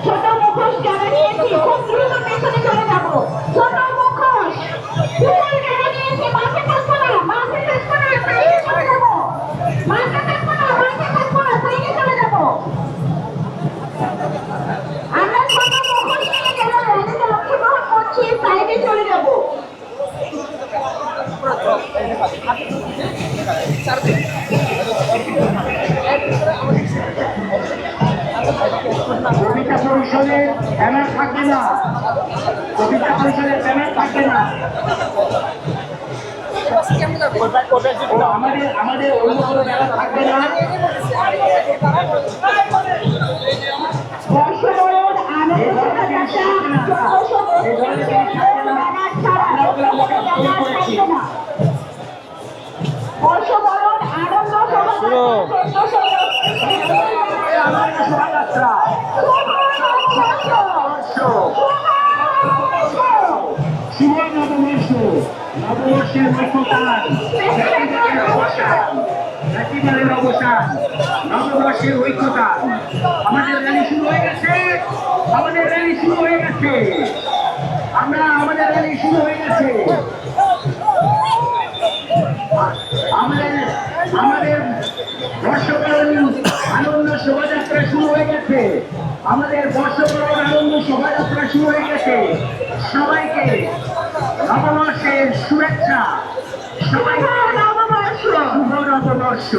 ছোট মুখোশ যারা নিয়েছি খুব দ্রুত পেছনে চলে যাবো। ছোট মুখোশ যারা নিয়েছি মাঠে থাকবো না, মাঠে থাকবো না, সাইডে চলে যাবো। মাঠে থাকবো না, মাঠে থাকবো না, সাইডে চলে যাবো। আমরা ছোট মুখোশ নিয়ে যারা র্যালিতে অংশগ্রহণ করছি সাইডে চলে যাবো। কবিতা পরিষদের ব্যানার থাকবে না, কবিতা পরিষদের ব্যানার থাকবে না। আমাদের অন্য কোনো ব্যানার থাকবে না। শোভাযাত্রা শুভ নববর্ষ, নববর্ষের ঐক্যতান, একেবারের অবসান, নববর্ষের ঐক্যতান। আমাদের র্যালি শুরু হয়ে গেছে, আমাদের র্যালি শুরু হয়ে গেছে, আমাদের র্যালি শুরু হয়ে গেছে। আমাদের বর্ষবরণ আনন্দ শোভাযাত্রা শুরু হয়ে গেছে, আমাদের বর্ষবরণ আনন্দ শোভাযাত্রা শুরু হয়ে গেছে। সবাইকে নববর্ষের শুভেচ্ছা, সবাইকে শুভ নববর্ষ।